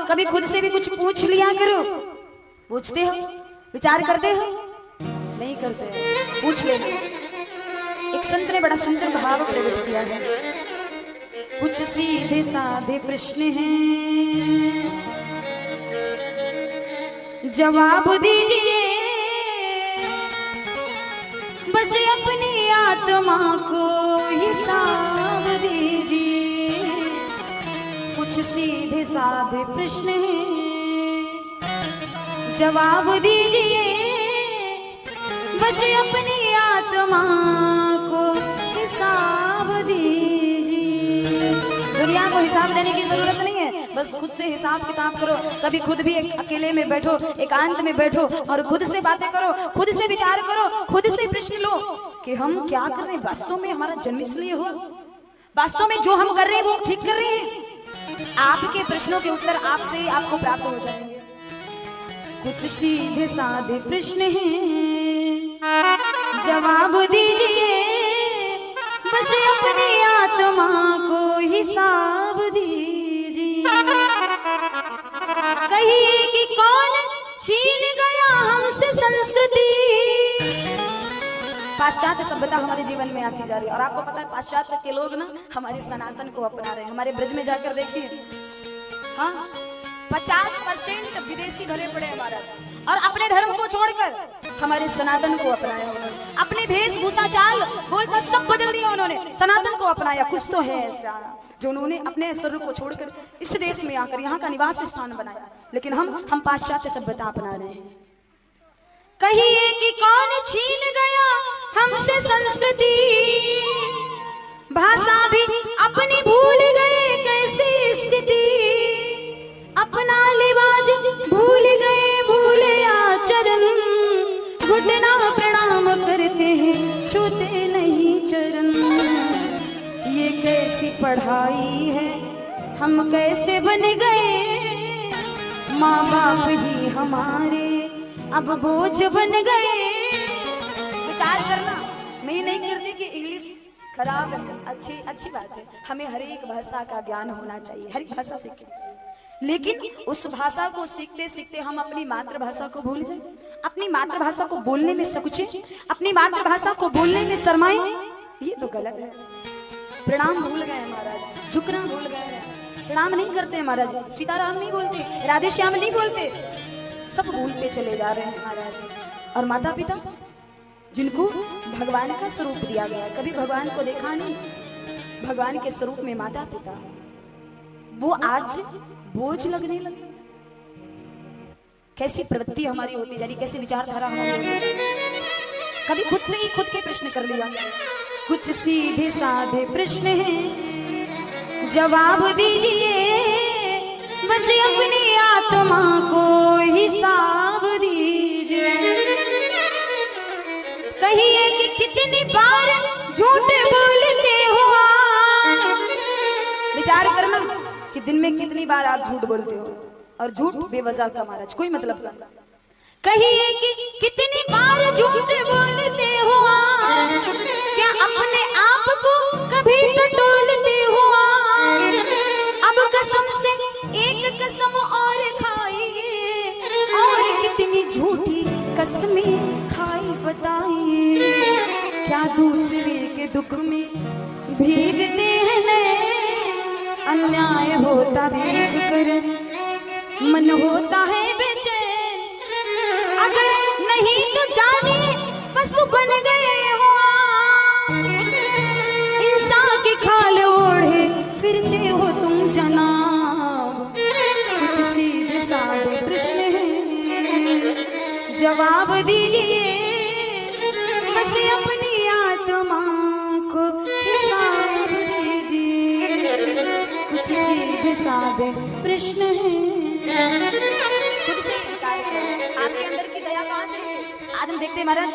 कभी खुद से भी कुछ पूछ लिया करो। पूछते हो, विचार करते हो? नहीं करते हो, पूछ लेना। एक संत ने बड़ा सुंदर भाव प्रकट किया है। कुछ सीधे साधे प्रश्न हैं, जवाब दीजिए बस अपनी आत्मा को हिसाब दीजिए। कुछ सीधे साधे प्रश्न हैं, जवाब दीजिए बस अपनी आत्मा को हिसाब दीजिए। दुनिया को हिसाब देने की जरूरत नहीं है, बस खुद से हिसाब किताब करो। कभी खुद भी अकेले में बैठो, एकांत में बैठो और खुद से बातें करो, खुद से विचार करो, खुद से प्रश्न लो कि हम क्या कर रहे हैं। वास्तव में हमारा जन्म इसलिए हो, वास्तव में जो हम कर रहे हैं वो ठीक कर रहे हैं। आपके प्रश्नों के उत्तर आपसे ही आपको प्राप्त हो जाएंगे। कुछ सीधे साधे प्रश्न हैं, जवाब दीजिए बस अपनी आत्मा को हिसाब दीजिए। कहिए कि कौन छीन गया हमसे संस्कृति। पाश्चात्य सभ्यता हमारे जीवन में आती जा रही है और आपको पता है पाश्चात्य के लोग ना हमारे सनातन को अपना रहे हैं। हमारे ब्रज में जाकर देखिए, हाँ 50% विदेशी भरे पड़े हमारा, और अपने धर्म को छोड़कर हमारे सनातन को अपनाया उन्होंने। अपने वेशभूषा चाल बोलचाल सब बदल दिया उन्होंने, सनातन को अपनाया। कुछ तो है ऐसा जो उन्होंने अपने स्वरूप को छोड़कर इस देश में आकर यहाँ का निवास स्थान बनाया, लेकिन हम पाश्चात्य सभ्यता अपना रहे हैं। कहिए कि कौन छीन गया हमसे संस्कृति, भाषा भी अपनी भूल गए कैसी स्थिति। अपना लिबाज भूल गए, भूले आचरण, घुटना प्रणाम करते हैं छूते नहीं चरण। ये कैसी पढ़ाई है, हम कैसे बन गए, माँ बाप ही हमारे अब बोझ बन गए। विचार करना, मैं नहीं करती कि इंग्लिश खराब है, अच्छी बात है। हमें हर एक भाषा का ज्ञान होना चाहिए, हर एक भाषा सीखें, लेकिन उस भाषा को सीखते सीखते हम अपनी मातृभाषा को भूल जाए, अपनी मातृभाषा को बोलने में सकुचे, अपनी मातृभाषा को बोलने में शर्माए, ये तो गलत है। प्रणाम भूल गए महाराज, झुकना भूल गए, प्रणाम नहीं करते महाराज, सीताराम नहीं बोलते, राधे श्याम नहीं बोलते, सब भूलते चले जा रहे हैं महाराज। और माता पिता जिनको भगवान का स्वरूप दिया गया, कभी भगवान को देखा नहीं, भगवान के स्वरूप में माता पिता, वो आज बोझ लगने लगे। कैसी प्रवृत्ति हमारी होती जा रही, कैसी विचारधारा हमारी होती जा रही। कभी खुद से ही खुद के प्रश्न कर लिया। कुछ सीधे साधे प्रश्न हैं, जवाब दीजिए बस अपनी आत्मा को हिसाब दीजिए। कहिए कि कितनी बार झूठ बोलते हो। विचार करना कि दिन में कितनी बार आप झूठ बोलते हो, और झूठ बेवजह का महाराज कोई मतलब नहीं। कहिए कि कितनी बार झूठ बोलते हो, क्या अपने आप को कभी टटोलते हो। अब कसम से एक कसम और खाइए, और कितनी झूठी कसमें खाई बताइए। क्या दूसरे के दुख में भीगते हैं नैन, अन्याय होता देख कर मन होता है बेचैन। अगर नहीं तो जानिए पशु बन गए हो, इंसान की खाल ओढ़े फिरते हो तुम जनाब। कुछ सीधे साधे प्रश्न हैं, जवाब दीजिए बस अपनी आत्मा को हिसाब दीजिए। कुछ सीधे साधे प्रश्न हैं, खुद से विचार करो, आपके अंदर की दया कहाँ चली गई। आज हम देखते हैं महाराज